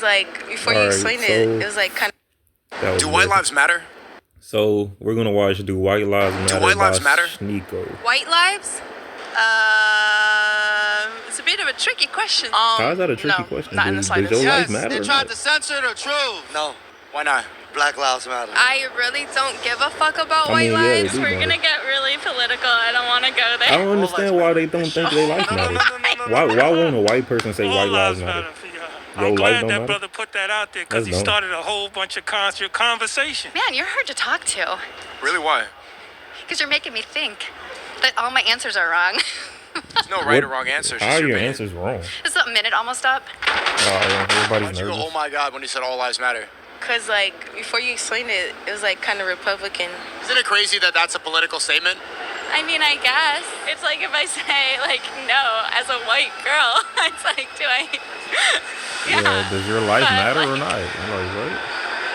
Like, before you Alright, explain so it was like kind of. Do white lives matter? So we're gonna watch Do White Lives Matter? Do white lives by matter? Sneko. White lives? It's a bit of a tricky question. How is that a tricky question? Not in the Does slightest. your life Yes, matter? they or tried not? to censor the truth. No. Why not? Black lives matter. I really don't give a fuck about I white mean, yeah, they lives. do We're matter. gonna get really political. I don't want to go I there. don't understand why they don't think their life matters. Why won't a white person say white lives matter? I'm Your life glad don't that matter? brother put that out there because he That's dumb. started a whole bunch of conversation. Man, you're hard to talk to. Really? Why? Because you're making me think that all my answers are wrong. There's no right or wrong answer. It's How just are your opinion. answers wrong? Is the minute almost up? Everybody's Why'd you go, nervous. oh my God, when you said all lives matter? Because, like, before you explain it, it was like kind of Republican. Isn't it crazy that that's a political statement? I mean, I guess. It's like if I say, like, no, as a white girl, it's like, do I? Yeah, does your life but, matter or like, not? I'm like, what?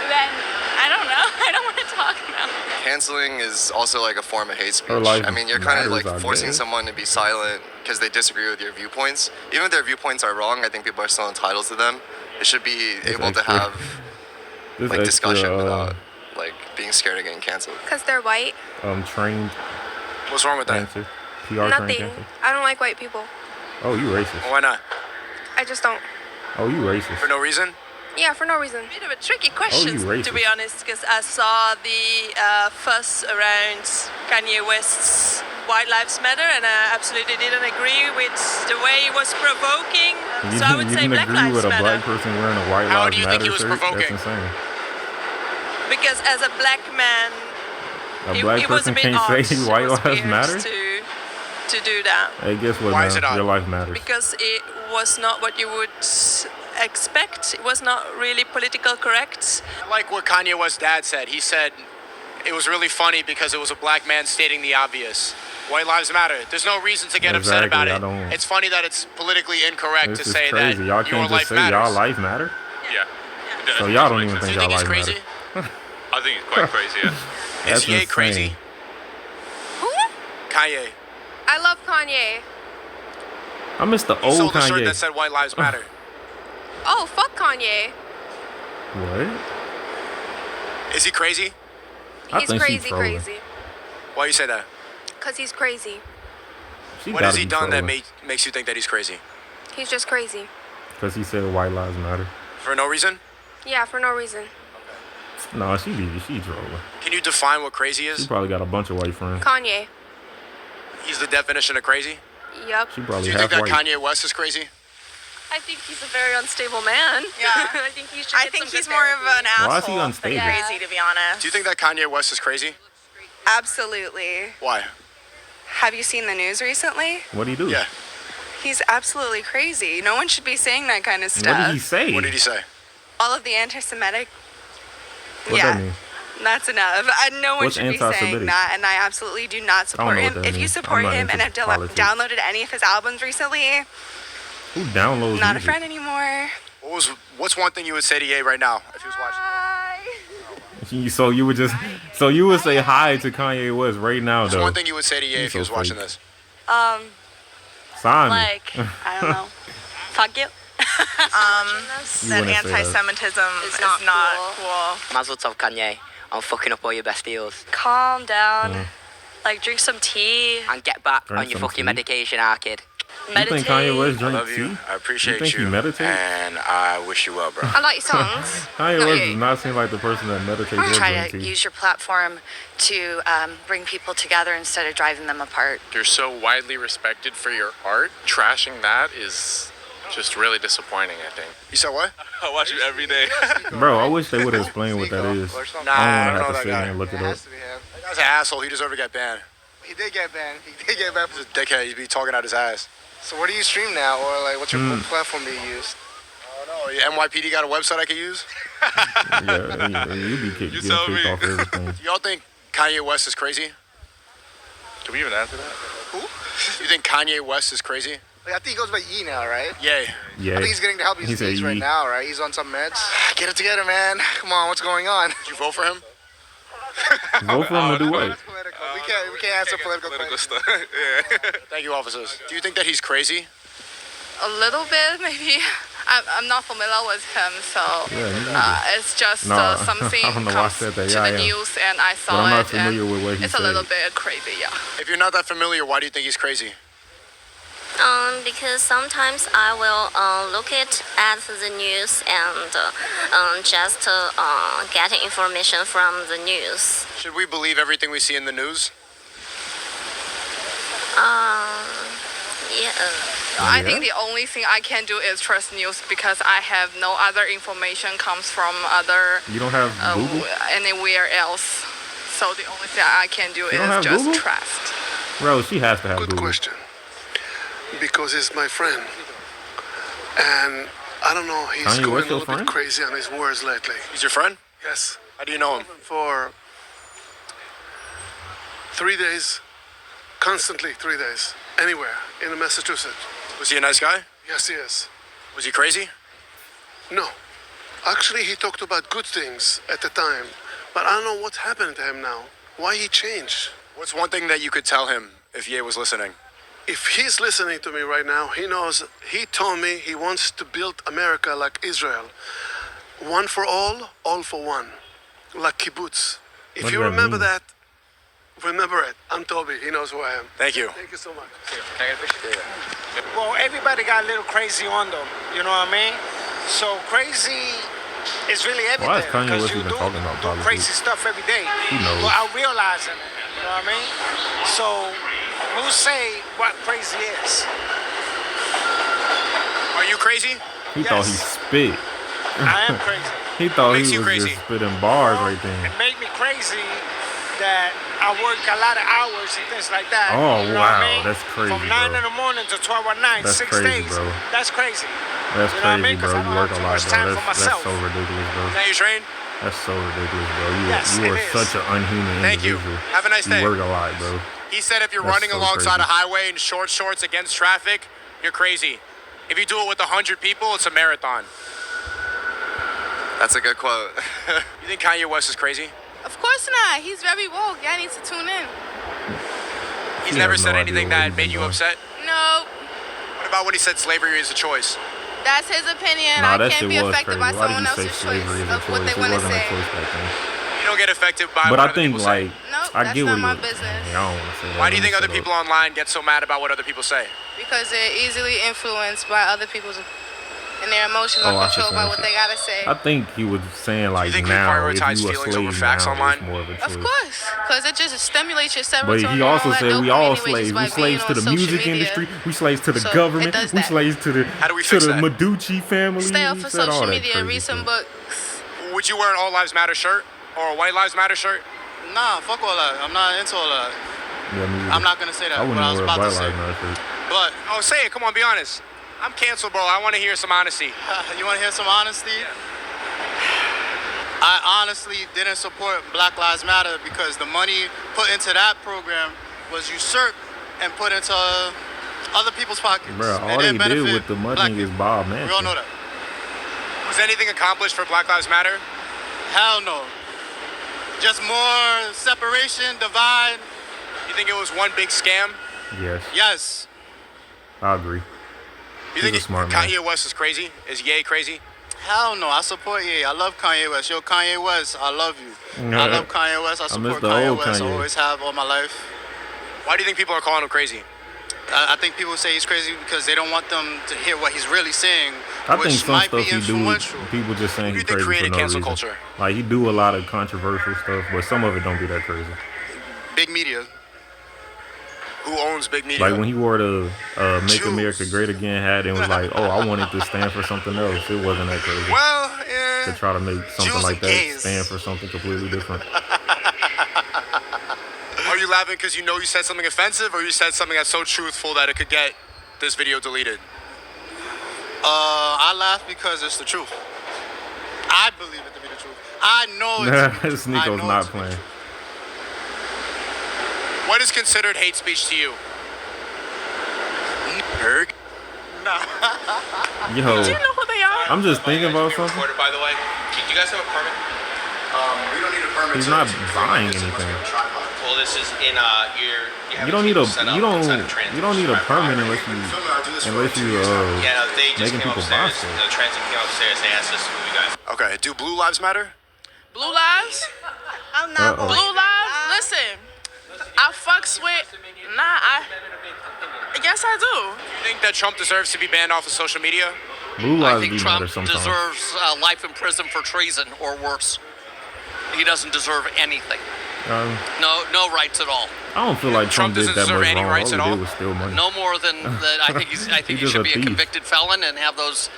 Then, I don't know. I don't want to talk now. Canceling is also like a form of hate speech. Her life I mean, you're kind of matters, like I forcing guess. someone to be silent because they disagree with your viewpoints. Even if their viewpoints are wrong, I think people are still entitled to them. They should be able to extra. have This like discussion extra, without like being scared of getting canceled. Because they're white. trained What's wrong with that? cancer. PR trained Nothing. cancer. I don't like white people. Oh, you racist. Why not? I just don't. Oh, you racist. For no reason? Yeah, for no reason. Bit of a tricky Oh, question, you racist. to be honest, because I saw the fuss around Kanye West's White Lives Matter, and I absolutely didn't agree with the way he was provoking. You So I would say can Black agree Lives with a Matter. black person wearing a White How Lives do you think Matter he was shirt? provoking? That's insane. Because as a black man, A black it was a person bit can't odd. say It White was Lives weird Matter? to do that. Hey, guess what, Why man? is it odd? Your life matters. Because it was not what you would expect. It was not really political correct. I like what Kanye West's dad said. He said it was really funny because it was a black man stating the obvious. White lives matter. There's no reason to get upset about Exactly, I it. don't- It's funny that it's politically incorrect This to is say crazy. that Y'all your can't life just say matters. y'all life matter? Yeah. So y'all don't even Do think you y'all think he's life crazy? matter? I think it's quite crazy, yeah. Is That's Ye crazy? insane. Who? Kanye. I love Kanye. I miss the He old sold a shirt Kanye. that said White Lives Matter. Oh, fuck Kanye. What? Is he crazy? I He's think she's crazy, trolling. crazy. Why you say that? Because he's crazy. She What has he done that makes you think that he's crazy? He's just crazy. Because he said White Lives Matter. For no reason? Yeah, for no reason. No, she trolling. Can you define what crazy She is? probably got a bunch of white friends. Kanye. He's the definition of crazy? Yep. She Do probably you half think that white. Kanye West is crazy? I think he's a very unstable man. Yeah. I think he should I get think some he's good more of therapy. an asshole Why is he than unstable? crazy, to be honest. Do you think that Kanye West is crazy? Absolutely. Why? Have you seen the news recently? What'd he do? Yeah. He's absolutely crazy. No one should be saying that kind of What stuff. did he say? What did he say? All of the anti-Semitic. What yeah. that mean? That's enough. No one What's should be saying anti-Semitic? that, and I absolutely do not support know him. what that If you means. support I'm not him and into have politics. downloaded any of his albums recently, Who downloads not a music? friend anymore. What's one thing you would say to Ye right now if he was watching? So you would just, so you would say hi to Kanye West right now, What's though. one thing you would say to Ye He's if he was so watching fake. this? Sign me. Like, I don't know. Fuck you. That wouldn't say that. anti-Semitism is not not cool. cool. Mazel tov, Kanye. I'm fucking up all your best deals. Calm down. Like, drink some tea. And get back Drink on your some fucking tea. medication, kid. You Meditate. think Kanye West I drink love tea? you. I appreciate think he you. meditates? And I wish you well, bro. I like your songs. Kanye No, West yeah. does not seem like the person that meditates or Try drink to tea. use your platform to bring people together instead of driving them apart. You're so widely respected for your art. Trashing that is just really disappointing, I think. You said what? I watch it every day. Bro, I wish they would have explained what that is. Nah, I I don't don't know want to have to that sit here guy. and look it up. That guy's an asshole. He deserved to get banned. He did get banned. He's a dickhead. He'd be talking out his ass. So what do you stream now, or like what's your platform do you use? I don't know. NYPD got a website I could use? Yeah, you be getting tell kicked me. off everything. Do y'all think Kanye West is crazy? Can we even answer that? Who? You think Kanye West is crazy? Like, I think he goes by Yee now, right? Yay. Yeah. I think he's getting the help he He said needs right Yee. now, right? He's on some meds. Get it together, man. Come on, what's going on? Did you vote for him? Vote for him to do what? Political. We can't answer political questions. stuff. Yeah. Thank you, officers. Do you think that he's crazy? A little bit, maybe. I'm not familiar with him, so it's just something I don't know why I comes said that. to Yeah, the I am. news and I But I'm saw not it, familiar and with what he it's a said. little bit crazy, yeah. If you're not that familiar, why do you think he's crazy? Because sometimes I will look at the news and just get information from the news. Should we believe everything we see in the news? Yeah. I think the only thing I can do is trust news because I have no other information comes from other You don't have Google? anywhere else. So the only thing I can do You don't is have just Google? trust. Bro, she has to have Good Google. question. Because he's my friend. And I don't know, he's Kanye going West a your little bit friend? crazy on his words lately. He's your friend? Yes. How do you know him? For 3 days, constantly 3 days, anywhere in Massachusetts. Was he a nice guy? Yes, he is. Was he crazy? No. Actually, he talked about good things at the time, but I don't know what's happened to him now. Why he changed? What's one thing that you could tell him if Ye was listening? If he's listening to me right now, he knows, he told me he wants to build America like Israel. One for all for one. Like kibbutz. If What you does that remember mean? that, remember it. I'm Toby. He knows who I am. Thank you. Thank you so much. Well, everybody got a little crazy on them. You know what I mean? So crazy is really everything. Why is Kanye Because West you even do talking about politics? crazy stuff every day. Who knows? Without realizing it. You know what I mean? So we'll say what crazy is. Are you crazy? He thought he spit. I am crazy. He thought Makes he you was crazy? just spitting bars right there. It made me crazy that I work a lot of hours and things like that. Oh, you know what I wow. mean? That's crazy, From 9 bro. in the morning to 12 at night, That's 6 crazy, days. bro. That's crazy. That's You know what I crazy, mean? 'Cause bro. I You don't work have a too lot, much bro. time for That's myself. so ridiculous, bro. Now you train? That's so ridiculous, bro. Yes, you are it is. such an unhuman Thank you. individual. Have a nice day. You work a lot, bro. He said if you're That's running so alongside crazy. a highway in short shorts against traffic, you're crazy. If you do it with 100 people, it's a marathon. That's a good quote. You think Kanye West is crazy? Of course not. He's very woke. Y'all need to tune in. He's He never has said no idea anything what that he's made you doing. upset? No, What about when he said slavery is a choice? that's his opinion. Nah, I that can't shit be was affected crazy. by Why did someone you say else's slavery choice is a of what choice? they It want to wasn't a say. choice back then. You don't get affected by But what I other think, people say. like, Nope, I that's get not what my he business. I don't want to say that. Why do you Let think me other shut people up. online get so mad about what other people say? Because they're easily influenced by other people's, and their emotions Oh, are I see controlled by that what shit. they gotta say. I think he was saying, like, think we now, if prioritize you a feelings over slave facts now, online? it's more of a choice. Of course, because it just stimulates your But serotonin. he also said we all slaves. We We slaves to the music industry. We slaves to the So, it government. does We that. slaves to the How do we fix that? Medici family. Stay He off of said all social that media, crazy read some shit. books. Would you wear an All Lives Matter shirt or a White Lives Matter shirt? Nah, fuck all that. I'm not into all that. Yeah, me either. I'm not gonna say that. I wouldn't what I was wear a about white to say. lives matter shirt. But Oh, say it. Come on, be honest. I'm canceled, bro. I want to hear some honesty. you want to hear some honesty? I honestly didn't support Black Lives Matter because the money put into that program was usurped and put into other people's pockets. Bro, It all they didn't did benefit with the black money is people. Bob We all Manson. know that. Was anything accomplished for Black Lives Matter? Hell no. Just more separation, divide. You think it was one big scam? Yes, Yes. I agree. You He's think a smart man. Kanye West is crazy? Is Ye crazy? Hell no. I support Ye. I love Kanye West. Yo, Kanye West, I love you. I love Kanye West. I miss support the Kanye old West. I Kanye. always have all my life. Why do you think people are calling him crazy? I think people say he's crazy because they don't want them to hear what he's really saying, I which think some might stuff be he do, influential. people just saying Who do he's you think crazy for created no cancel reason. culture? Like, he do a lot of controversial stuff, but some of it don't be that crazy. Big media. Who owns big media? Like when he wore the Make Jews. America Great Again hat and was like, oh, I wanted to stand for something else. It wasn't that crazy. Well, To yeah. try to make something Jews like and that gays. stand for something completely different. Are you laughing because you know you said something offensive, or you said something that's so truthful that it could get this video deleted? I laugh because it's the truth. I believe it to be the truth. I know it's the truth. I Sneko's know not it's the playing. truth. What is considered hate speech to you? Berg. Yo, Do you know who they are? I'm just thinking about something. By the way, do you guys have a permit? We don't need a permit. He's not buying anything. Well, this is in You don't need a permit unless you making people buy stuff. The transit came upstairs. They asked us to move you guys. Okay. Do blue lives matter? Blue lives? I'm not Blue lives? Listen, I fucks with. Yes, I do. You think that Trump deserves to be banned off of social media? Blue I lives think do Trump matter sometimes. deserves life in prison for treason or worse. He doesn't deserve anything. No rights at all. I don't feel like Trump did that much wrong. All he did was steal money. No more than that. I think he should be a convicted felon and have those,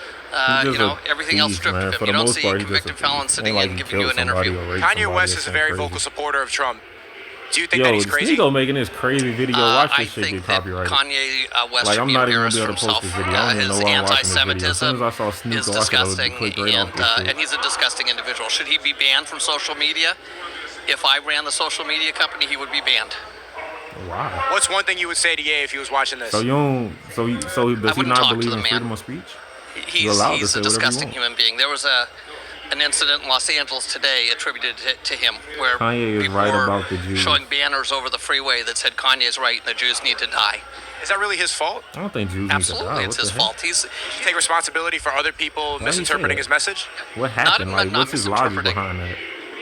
everything else stripped of him. You don't see a convicted felon sitting in giving you an interview. Kanye West is a very vocal supporter of Trump. Do you think Yo, that he's crazy? Sneko making this crazy video. Watch this I shit think get that copyrighted. Kanye West Like, should I'm be not even gonna embarrassed be for able to post himself. this video. I don't even know His why I'm watching this video. As soon anti-Semitism as I saw Sneko, is I said I was disgusting, click right off this shit. and he's a disgusting individual. Should he be banned from social media? If I ran the social media company, he would be banned. Why? What's one thing you would say to Ye if he was watching this? So you don't. So does he not believe in freedom of speech? He's a disgusting human being. There was an incident in Los Angeles today attributed to him where Kanye is people right were about the Jews. showing banners over the freeway that said Kanye's right and the Jews need to die. Is that really his fault? I don't think Jews Absolutely, need to die. it's his fault. He's take responsibility for other people misinterpreting his message. What happened? Not What's his logic misinterpreting. behind that?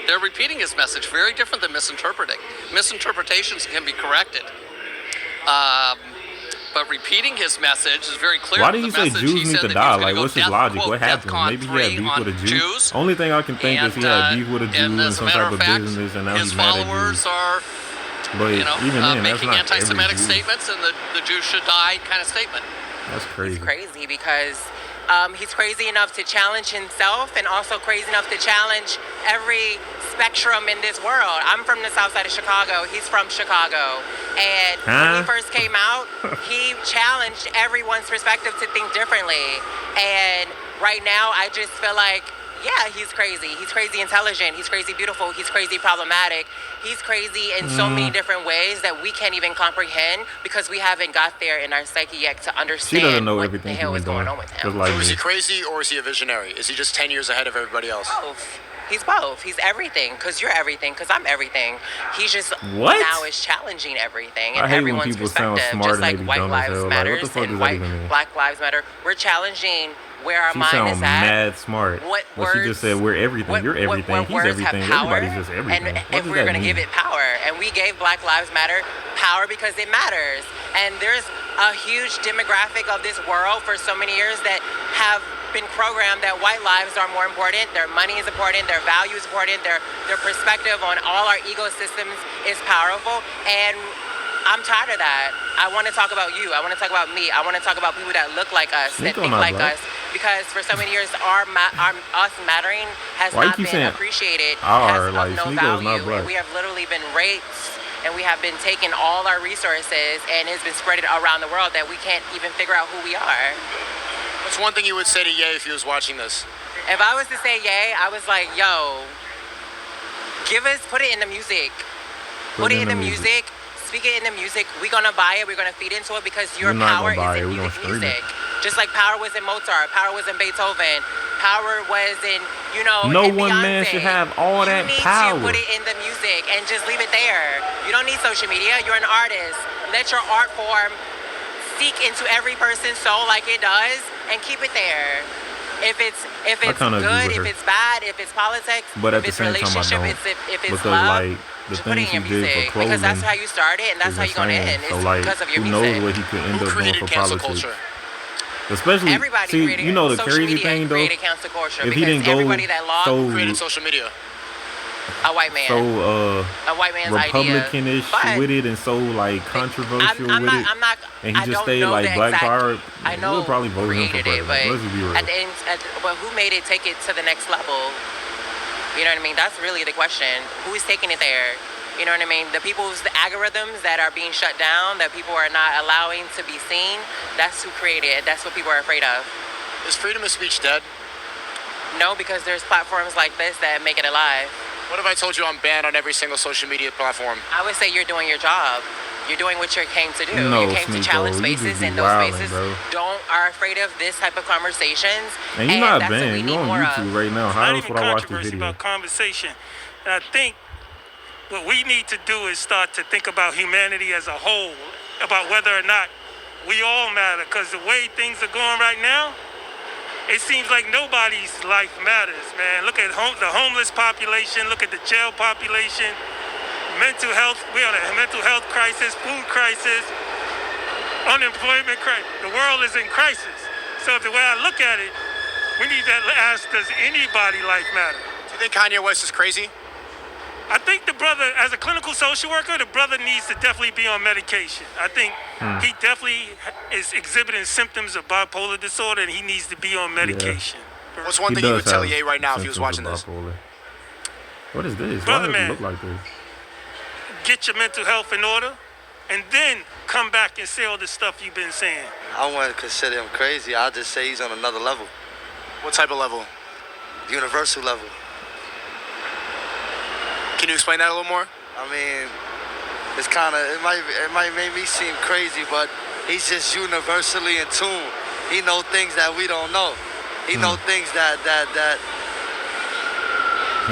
They're repeating his message, very different than misinterpreting. Misinterpretations can be corrected. But repeating his message is very clear. Why did he say Jews need to die? Like, what's his logic? What happened? Maybe he had beef with a Jew. Only thing I can think is he had beef with a Jew in some type of business, and now he's mad at Jews. Are, but even then, that's making not anti-Semitic every Jew. statements and the Jews should die kind of statement. That's crazy. Crazy because he's crazy enough to challenge himself and also crazy enough to challenge every spectrum in this world. I'm from the south side of Chicago. He's from Chicago. And when he first came out, he challenged everyone's perspective to think differently. And right now, I just feel like, yeah, he's crazy. He's crazy intelligent. He's crazy beautiful. He's crazy problematic. He's crazy in so many different ways that we can't even comprehend because we haven't got there in our psyche yet to understand She doesn't know what everything the hell he's is been going doing. on with him. Just like So is me. he crazy or is he a visionary? Is he just 10 years ahead of everybody else? Both. He's both. He's everything because you're everything because I'm everything. He's just What? now is challenging everything I and hate when everyone's people sound perspective. smart Just like and they be white dumb as lives hell. Like, matters what the fuck and does that even mean? black lives matter. We're challenging where our She mind sound is at. mad smart. What But she just said we're everything. You're everything. What He's words everything. have power, Everybody's just everything. and What if does we're that going to give mean? it power, and we gave Black Lives Matter power because it matters. And there's a huge demographic of this world for so many years that have been programmed that white lives are more important, their money is important, their value is important, their perspective on all our ecosystems is powerful. And I'm tired of that. I want to talk about you. I want to talk about me. I want to talk about people that look like us, that Sneko think not like black. us. Because for so many years, us mattering has Why you not keep been saying appreciated. our? Has Like, of no Sneko's not value. black. And we have literally been raped, and we have been taking all our resources, and it's been spread around the world that we can't even figure out who we are. What's one thing you would say to Ye if he was watching this? If I was to say yay, I was like, yo, put it in the music. Put it in the music. Speak it in the music. We're gonna buy it. We're gonna feed into it because your We're not power gonna buy is it. in We're gonna stream music. it. Just like power was in Mozart, power was in Beethoven, power was in, No in one Beyonce. man should have all that You need power. to put it in the music and just leave it there. You don't need social media. You're an artist. Let your art form seek into every person's soul like it does, and keep it there. If it's kinda agree good, with if her. it's bad, if it's politics, But at if the it's same time, I relationship, don't. if it's Because, love, like, the just put it things in he your did for music clothing because that's how you started and that's is how you're gonna insane. end. So, It's like, because of your who music. knows what he could end Who up doing created for cancel politics. culture? Especially, Everybody see, created you know the social crazy media thing though. created cancel culture If he because didn't go everybody that lost so Created social media. a white man, a white man's Republicanish idea. with it and so like controversial I'm with not, it. I'm not, And he I just don't stayed know like the Black exact, Power. I know We'll probably vote him for created it, president. but Let's just be real. at the end, but who made it take it to the next level? You know what I mean? That's really the question. Who is taking it there? You know what I mean? The algorithms that are being shut down, that people are not allowing to be seen, that's who created it. That's what people are afraid of. Is freedom of speech dead? No, because there's platforms like this that make it alive. What if I told you I'm banned on every single social media platform? I would say you're doing your job. You're doing what you came to do. No, you came Sneko, to challenge you just spaces, be and those wildin', spaces bro. are afraid of this type of conversations. And you're not that's what we banned. need You're on more YouTube of. right now. It's How not else even would I watch this controversy video? about conversation. And I think what we need to do is start to think about humanity as a whole, about whether or not we all matter. Because the way things are going right now, it seems like nobody's life matters, man. Look at the homeless population. Look at the jail population. Mental health. We are in a mental health crisis, food crisis, unemployment crisis. The world is in crisis. So the way I look at it, we need to ask, does anybody life matter? Do you think Kanye West is crazy? I think the brother, as a clinical social worker, the brother needs to definitely be on medication. I think he definitely is exhibiting symptoms of bipolar disorder, and he needs to be on medication. Yeah. What's one thing you would tell Ye right now if he was watching this? What is this? Brother, Why does man, it look like this? Get your mental health in order, and then come back and say all the stuff you've been saying. I wouldn't consider him crazy. I'll just say he's on another level. What type of level? Universal level. Can you explain that a little more? I mean, it's kind of, it might make me seem crazy, but he's just universally in tune. He knows things that we don't know. He knows things that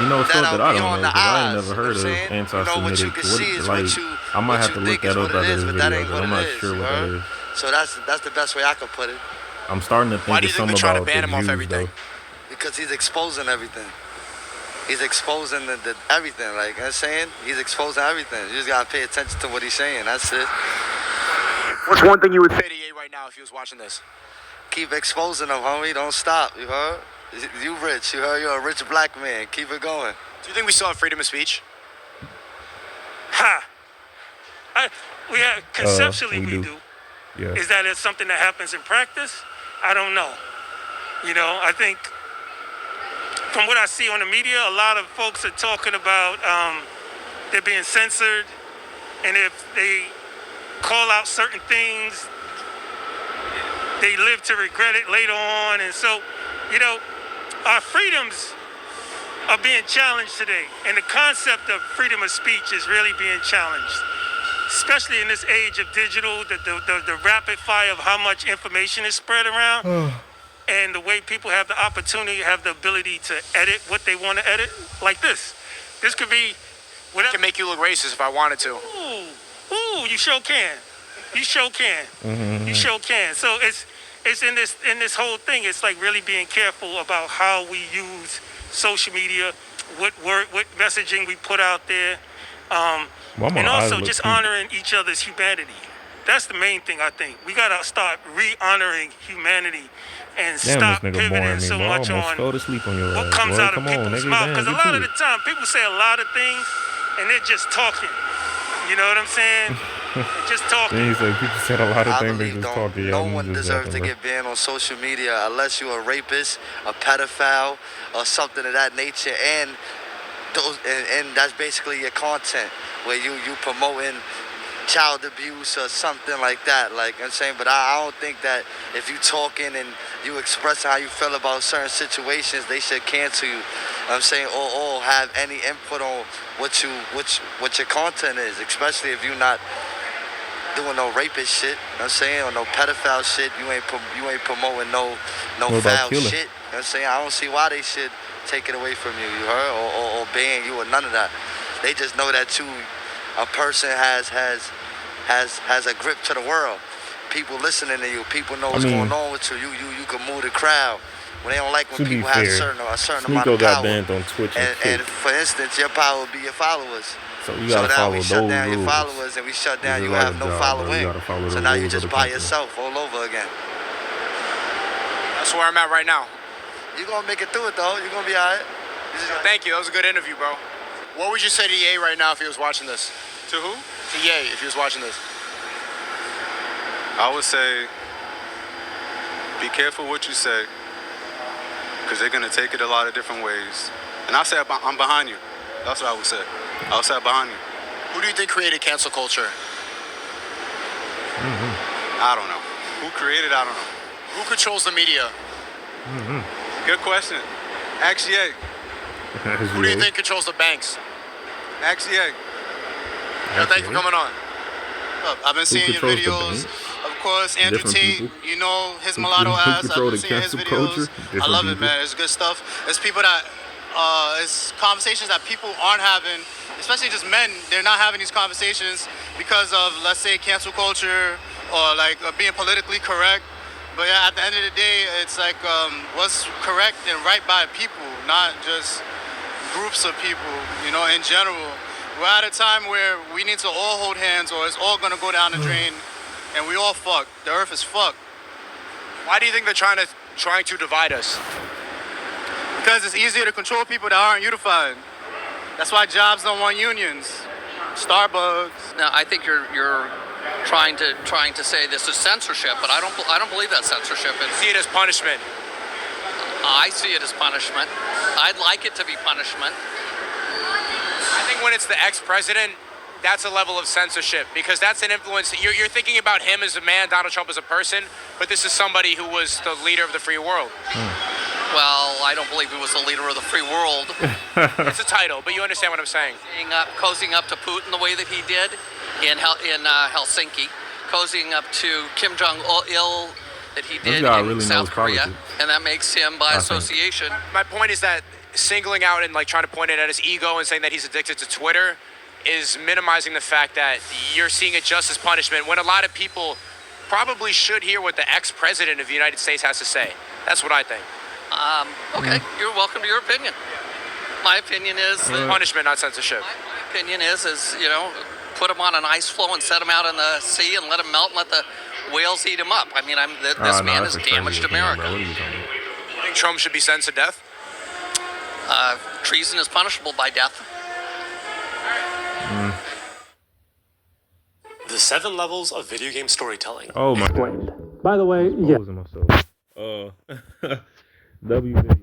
he knows stuff that I don't know, because I ain't never heard of What anti-Semitic. you see is like, what you, I might what have to you look think that is up what it after is, this but that video, ain't because what I'm it not is, sure you what that heard? is. So that's the best way I could put it. I'm starting to think it's something about the Jews, though. Because he's exposing everything. He's exposing the everything, like I'm saying. He's exposing everything. You just gotta pay attention to what he's saying. That's it. What's one thing you would say to Ye right now if he was watching this? Keep exposing him, homie. Don't stop. You heard? You rich. You heard? You're a rich black man. Keep it going. Do you think we still have freedom of speech? We have conceptually we do. Yeah. Is that it's something that happens in practice? I don't know. You know, I think from what I see on the media, a lot of folks are talking about they're being censored, and if they call out certain things, they live to regret it later on. And so, you know, our freedoms are being challenged today, and the concept of freedom of speech is really being challenged, especially in this age of digital, the rapid fire of how much information is spread around. And the way people have the opportunity, have the ability to edit what they want to edit, like this. This could be whatever. I can make you look racist if I wanted to. Ooh, you sure can. You sure can. You sure can. So it's in this whole thing. It's like really being careful about how we use social media, what messaging we put out there, and also just honoring each other's humanity. That's the main thing, I think. We gotta start re-honoring humanity and stop pivoting so much on what comes out of people's mouth. Because a lot of the time, people say a lot of things, and they're just talking. You know what I'm saying? They're just talking. Then he said people said a lot of things, they just talking. No one deserves to get banned on social media unless you're a rapist, a pedophile, or something of that nature. And that's basically your content, where you promoting child abuse or something like that, like I'm saying. But I don't think that if you talking and you expressing how you feel about certain situations, they should cancel you. I'm saying, or have any input on what your content is, especially if you're not doing no rapist shit. I'm saying, or no pedophile shit. You ain't promoting no foul shit. You know what I'm saying? I don't see why they should take it away from you. You heard? Or ban you or none of that. They just know that a person has a grip to the world. People listening to you. People know what's going on with you. You can move the crowd. When they don't like when people have a certain amount of power. Got banned on Twitch and for instance, your power would be your followers. So you gotta follow those rules. So now we shut down your followers, and we shut down. You have no following. So now you just by yourself all over again. That's where I'm at right now. You're gonna make it through it though. You're gonna be alright. Thank you. That was a good interview, bro. What would you say to Ye right now if he was watching this? To who? To Ye, if he was watching this. I would say, be careful what you say, because they're going to take it a lot of different ways. And I say I'm behind you. That's what I would say. I would say I'm behind you. Who do you think created cancel culture? I don't know. Who created it? I don't know. Who controls the media? Good question. Ask Ye. Who do you think controls the banks? Ask Ye. Thanks for coming on. I've been seeing your videos. Of course, Andrew Tate, you know his mulatto ass. I've been seeing his videos. I love it, man. It's good stuff. It's people that it's conversations that people aren't having, especially just men. They're not having these conversations because of, let's say, cancel culture or like being politically correct. But yeah, at the end of the day, it's like what's correct and right by people, not just groups of people, you know, in general. We're at a time where we need to all hold hands or it's all gonna go down the drain and we all fucked. The earth is fucked. Why do you think they're trying to divide us? Because it's easier to control people that aren't unified. That's why jobs don't want unions. Starbucks. Now, I think you're trying to say this is censorship, but I don't believe that's censorship. See it as punishment. I see it as punishment. I'd like it to be punishment. I think when it's the ex-president, that's a level of censorship because that's an influence. You're thinking about him as a man, Donald Trump as a person, but this is somebody who was the leader of the free world. Well, I don't believe he was the leader of the free world. It's a title, but you understand what I'm saying. Cozying up to Putin the way that he did in Helsinki, cozying up to Kim Jong-il that he did in South Korea, and that makes him, by association. My point is that singling out and like trying to point it at his ego and saying that he's addicted to Twitter is minimizing the fact that you're seeing it just as punishment when a lot of people probably should hear what the ex-president of the United States has to say. That's what I think. Okay, you're welcome to your opinion. My opinion is punishment, not censorship. My opinion is you know, put him on an ice floe and set him out in the sea and let him melt and let the whales eat him up. I mean, this man has damaged America. You think Trump should be sentenced to death? Treason is punishable by death. The 7 levels of video game storytelling. Oh my God. By the way, yeah. W video.